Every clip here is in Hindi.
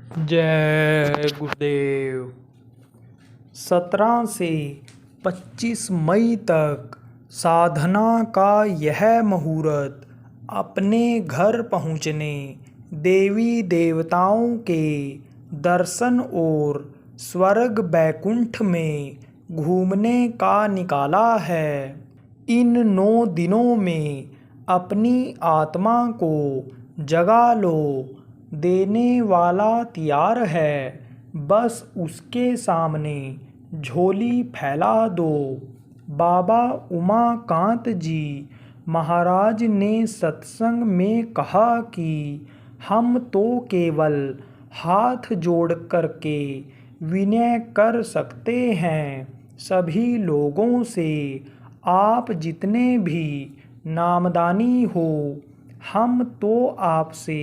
जय गुरुदेव। 17 से 25 मई तक साधना का यह मुहूर्त अपने घर पहुँचने, देवी देवताओं के दर्शन और स्वर्ग बैकुंठ में घूमने का निकाला है। इन 9 दिनों में अपनी आत्मा को जगा लो, देने वाला तैयार है, बस उसके सामने झोली फैला दो। बाबा उमाकांत जी महाराज ने सत्संग में कहा कि हम तो केवल हाथ जोड़ करके विनय कर सकते हैं सभी लोगों से, आप जितने भी नामदानी हो, हम तो आपसे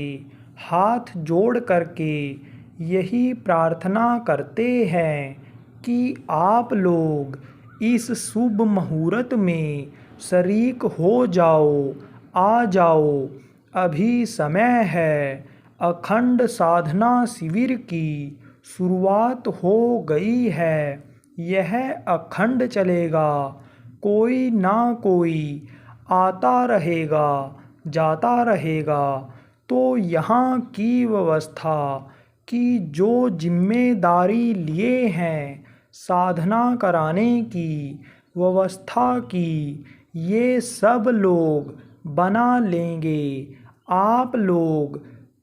हाथ जोड़ करके यही प्रार्थना करते हैं कि आप लोग इस शुभ मुहूर्त में शरीक हो जाओ, आ जाओ। अभी समय है। अखंड साधना शिविर की शुरुआत हो गई है। यह अखंड चलेगा, कोई ना कोई आता रहेगा, जाता रहेगा। तो यहाँ की व्यवस्था की जो जिम्मेदारी लिए हैं साधना कराने की, व्यवस्था की, ये सब लोग बना लेंगे। आप लोग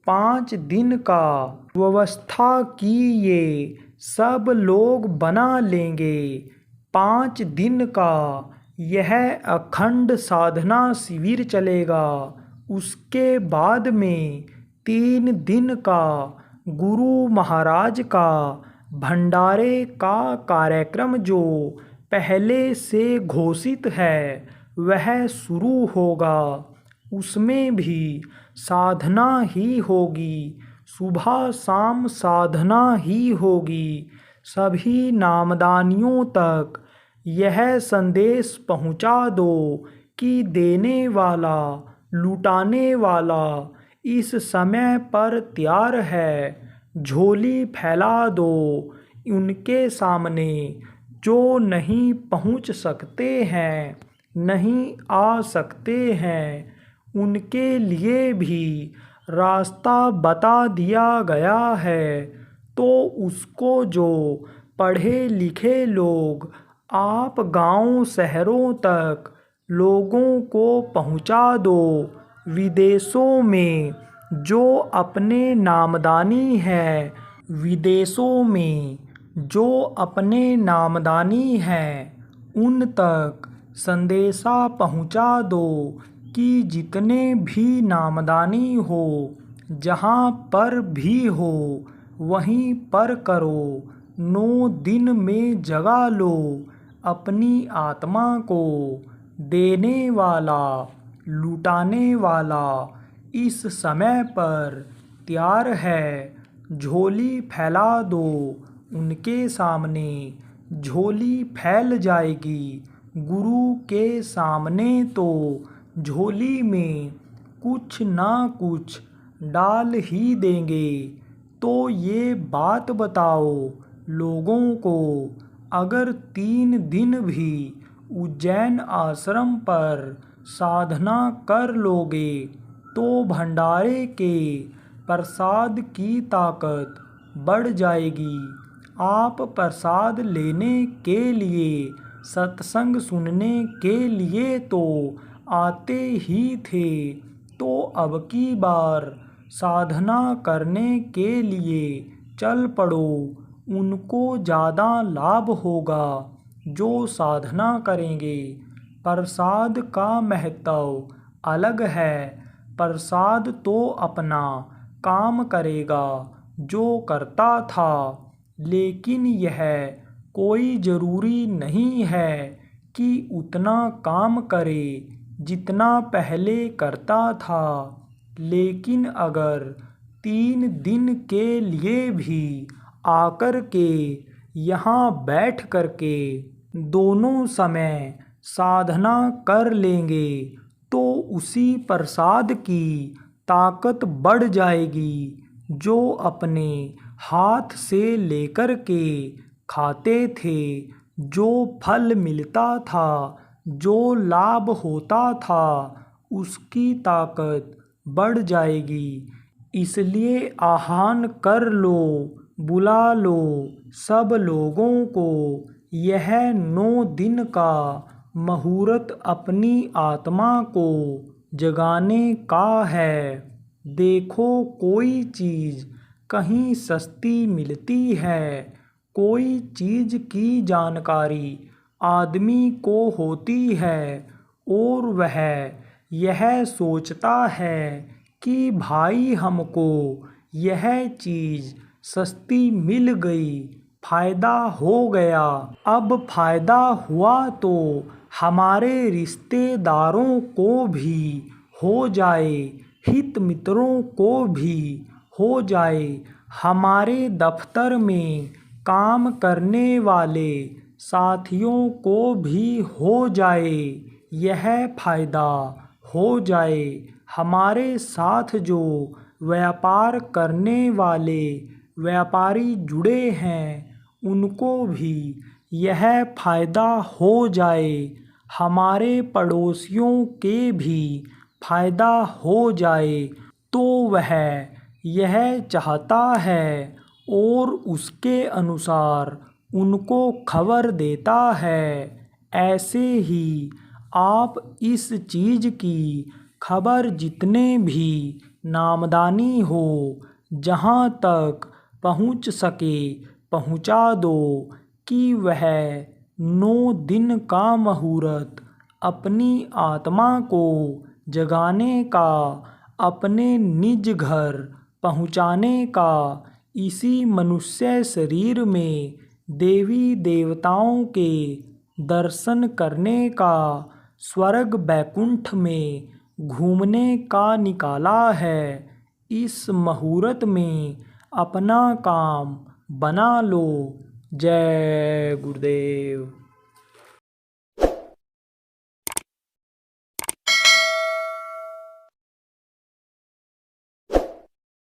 5 दिन का व्यवस्था की, ये सब लोग बना लेंगे। 5 दिन का यह अखंड साधना शिविर चलेगा। उसके बाद में 3 दिन का गुरु महाराज का भंडारे का कार्यक्रम जो पहले से घोषित है वह शुरू होगा। उसमें भी साधना ही होगी, सुबह शाम साधना ही होगी। सभी नामदानियों तक यह संदेश पहुंचा दो कि देने वाला, लुटाने वाला इस समय पर तैयार है। झोली फैला दो उनके सामने जो नहीं पहुंच सकते हैं, नहीं आ सकते हैं, उनके लिए भी रास्ता बता दिया गया है। तो उसको जो पढ़े लिखे लोग आप गांव शहरों तक लोगों को पहुंचा दो। विदेशों में जो अपने नामदानी हैं, विदेशों में जो अपने नामदानी हैं, उन तक संदेशा पहुंचा दो कि जितने भी नामदानी हो, जहां पर भी हो, वहीं पर करो। 9 दिन में जगा लो अपनी आत्मा को। देने वाला, लुटाने वाला इस समय पर तैयार है। झोली फैला दो उनके सामने, झोली फैल जाएगी। गुरु के सामने तो झोली में कुछ ना कुछ डाल ही देंगे। तो ये बात बताओ लोगों को, अगर 3 दिन भी उज्जैन आश्रम पर साधना कर लोगे तो भंडारे के प्रसाद की ताकत बढ़ जाएगी। आप प्रसाद लेने के लिए, सत्संग सुनने के लिए तो आते ही थे, तो अब की बार साधना करने के लिए चल पड़ो। उनको ज़्यादा लाभ होगा जो साधना करेंगे। प्रसाद का महत्व अलग है। प्रसाद तो अपना काम करेगा जो करता था, लेकिन यह कोई ज़रूरी नहीं है कि उतना काम करे जितना पहले करता था। लेकिन अगर 3 दिन के लिए भी आकर के यहाँ बैठ करके दोनों समय साधना कर लेंगे तो उसी प्रसाद की ताकत बढ़ जाएगी जो अपने हाथ से लेकर के खाते थे। जो फल मिलता था, जो लाभ होता था, उसकी ताकत बढ़ जाएगी। इसलिए आह्वान कर लो, बुला लो सब लोगों को। यह 9 दिन का मुहूर्त अपनी आत्मा को जगाने का है। देखो, कोई चीज़ कहीं सस्ती मिलती है। कोई चीज़ की जानकारी आदमी को होती है और वह यह सोचता है कि भाई हमको यह चीज़ सस्ती मिल गई, फ़ायदा हो गया। अब फ़ायदा हुआ तो हमारे रिश्तेदारों को भी हो जाए, हित मित्रों को भी हो जाए, हमारे दफ्तर में काम करने वाले साथियों को भी हो जाए, यह फ़ायदा हो जाए। हमारे साथ जो व्यापार करने वाले व्यापारी जुड़े हैं उनको भी यह फ़ायदा हो जाए। हमारे पड़ोसियों के भी फ़ायदा हो जाए। तो वह यह चाहता है और उसके अनुसार उनको खबर देता है। ऐसे ही आप इस चीज़ की खबर जितने भी नामदानी हो, जहाँ तक पहुँच सके पहुँचा दो कि वह 9 दिन का मुहूर्त अपनी आत्मा को जगाने का, अपने निज घर पहुँचाने का, इसी मनुष्य शरीर में देवी देवताओं के दर्शन करने का, स्वर्ग बैकुंठ में घूमने का निकाला है। इस मुहूर्त में अपना काम बना लो। जय गुरुदेव।